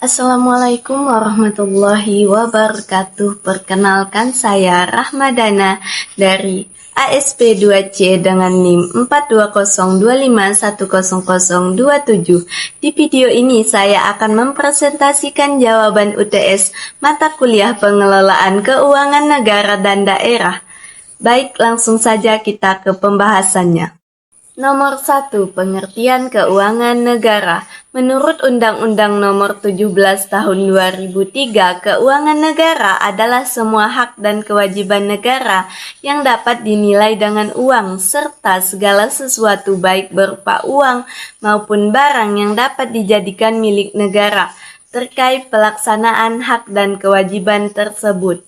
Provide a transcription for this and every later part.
Assalamualaikum warahmatullahi wabarakatuh. Perkenalkan saya Rahmadana dari ASP 2C dengan NIM 4202510027. Di video ini saya akan mempresentasikan jawaban UTS mata kuliah pengelolaan keuangan negara dan daerah. Baik, langsung saja kita ke pembahasannya. Nomor 1. Pengertian keuangan negara. Menurut Undang-Undang Nomor 17 Tahun 2003, keuangan negara adalah semua hak dan kewajiban negara yang dapat dinilai dengan uang, serta segala sesuatu baik berupa uang maupun barang yang dapat dijadikan milik negara, terkait pelaksanaan hak dan kewajiban tersebut.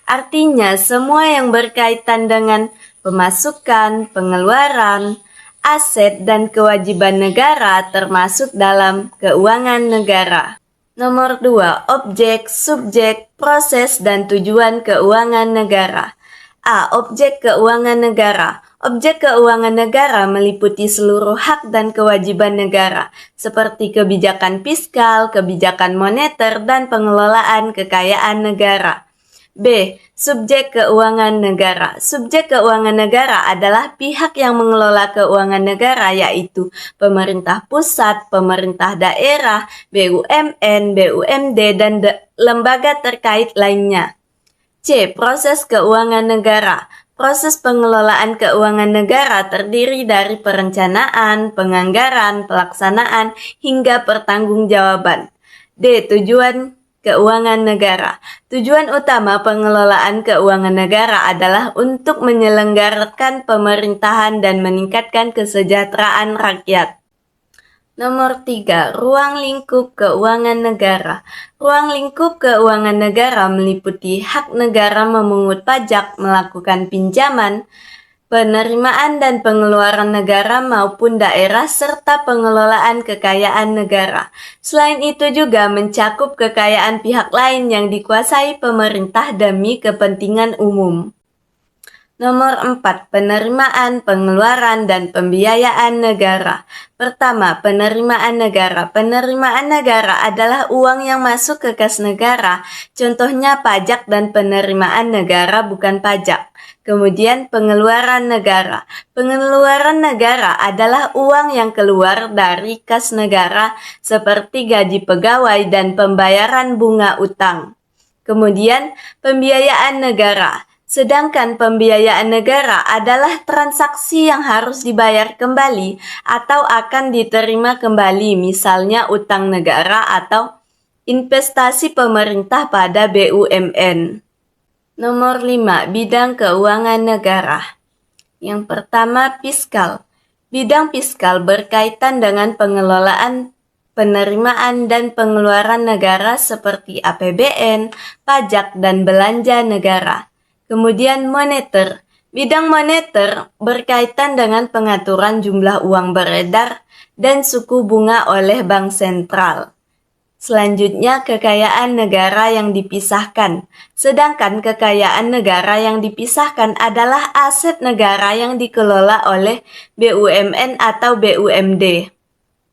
Artinya, semua yang berkaitan dengan pemasukan, pengeluaran, aset dan kewajiban negara termasuk dalam keuangan negara. Nomor 2. Objek, subjek, proses, dan tujuan keuangan negara. A. Objek keuangan negara. Objek keuangan negara meliputi seluruh hak dan kewajiban negara, seperti kebijakan fiskal, kebijakan moneter, dan pengelolaan kekayaan negara. B. Subjek keuangan negara. Subjek keuangan negara adalah pihak yang mengelola keuangan negara, yaitu pemerintah pusat, pemerintah daerah, BUMN, BUMD, dan lembaga terkait lainnya. C. Proses keuangan negara. Proses pengelolaan keuangan negara terdiri dari perencanaan, penganggaran, pelaksanaan, hingga pertanggungjawaban. D. Tujuan keuangan negara. Tujuan utama pengelolaan keuangan negara adalah untuk menyelenggarakan pemerintahan dan meningkatkan kesejahteraan rakyat. Nomor 3. Ruang lingkup keuangan negara. Ruang lingkup keuangan negara meliputi hak negara memungut pajak, melakukan pinjaman, penerimaan dan pengeluaran negara maupun daerah, serta pengelolaan kekayaan negara. Selain itu juga mencakup kekayaan pihak lain yang dikuasai pemerintah demi kepentingan umum. Nomor 4. Penerimaan, pengeluaran, dan pembiayaan negara. Pertama, penerimaan negara. Penerimaan negara adalah uang yang masuk ke kas negara, contohnya pajak dan penerimaan negara bukan pajak. Kemudian pengeluaran negara. Pengeluaran negara adalah uang yang keluar dari kas negara seperti gaji pegawai dan pembayaran bunga utang. Kemudian pembiayaan negara. Sedangkan pembiayaan negara adalah transaksi yang harus dibayar kembali atau akan diterima kembali, misalnya utang negara atau investasi pemerintah pada BUMN. Nomor 5. Bidang keuangan negara. Yang pertama, fiskal. Bidang fiskal berkaitan dengan pengelolaan penerimaan dan pengeluaran negara seperti APBN, pajak, dan belanja negara. Kemudian moneter. Bidang moneter berkaitan dengan pengaturan jumlah uang beredar dan suku bunga oleh bank sentral. Selanjutnya, kekayaan negara yang dipisahkan. Sedangkan kekayaan negara yang dipisahkan adalah aset negara yang dikelola oleh BUMN atau BUMD.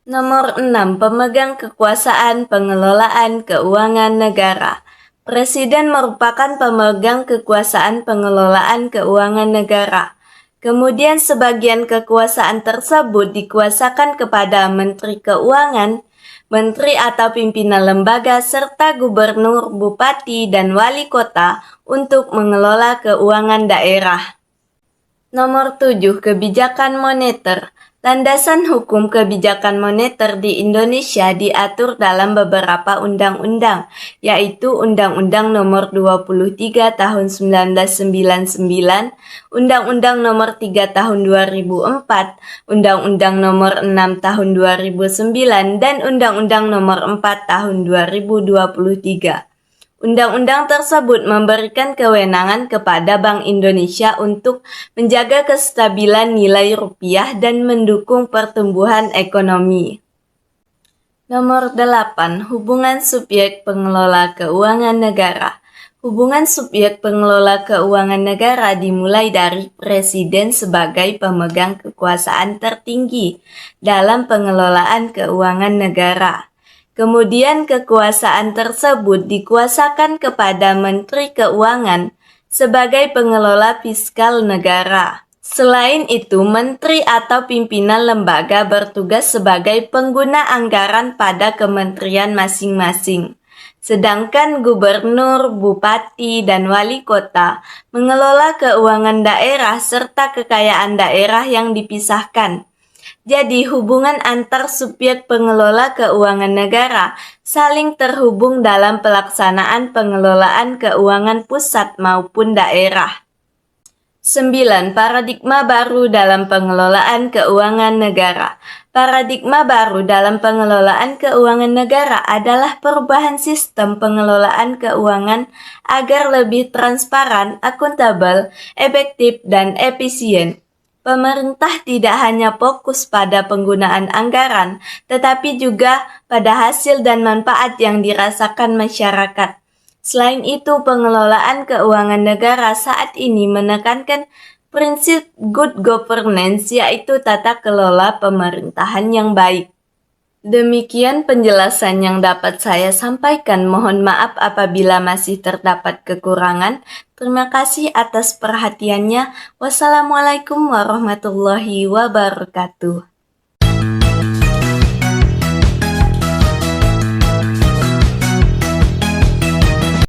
Nomor 6. Pemegang kekuasaan pengelolaan keuangan negara. Presiden merupakan pemegang kekuasaan pengelolaan keuangan negara. Kemudian sebagian kekuasaan tersebut dikuasakan kepada Menteri Keuangan, Menteri atau pimpinan lembaga, serta gubernur, bupati, dan wali kota untuk mengelola keuangan daerah. Nomor 7. Kebijakan moneter. Landasan hukum kebijakan moneter di Indonesia diatur dalam beberapa undang-undang, yaitu Undang-Undang Nomor 23 Tahun 1999, Undang-Undang Nomor 3 Tahun 2004, Undang-Undang Nomor 6 Tahun 2009, dan Undang-Undang Nomor 4 Tahun 2023. Undang-undang tersebut memberikan kewenangan kepada Bank Indonesia untuk menjaga kestabilan nilai rupiah dan mendukung pertumbuhan ekonomi. Nomor 8. Hubungan subjek pengelola keuangan negara. Hubungan subjek pengelola keuangan negara dimulai dari Presiden sebagai pemegang kekuasaan tertinggi dalam pengelolaan keuangan negara. Kemudian kekuasaan tersebut dikuasakan kepada Menteri Keuangan sebagai pengelola fiskal negara. Selain itu, menteri atau pimpinan lembaga bertugas sebagai pengguna anggaran pada kementerian masing-masing. Sedangkan gubernur, bupati, dan wali kota mengelola keuangan daerah serta kekayaan daerah yang dipisahkan. Jadi, hubungan antar subjek pengelola keuangan negara saling terhubung dalam pelaksanaan pengelolaan keuangan pusat maupun daerah. 9. Paradigma baru dalam pengelolaan keuangan negara. Paradigma baru dalam pengelolaan keuangan negara adalah perubahan sistem pengelolaan keuangan agar lebih transparan, akuntabel, efektif, dan efisien. Pemerintah tidak hanya fokus pada penggunaan anggaran, tetapi juga pada hasil dan manfaat yang dirasakan masyarakat. Selain itu, pengelolaan keuangan negara saat ini menekankan prinsip good governance, yaitu tata kelola pemerintahan yang baik. Demikian penjelasan yang dapat saya sampaikan. Mohon maaf apabila masih terdapat kekurangan. Terima kasih atas perhatiannya. Wassalamualaikum warahmatullahi wabarakatuh.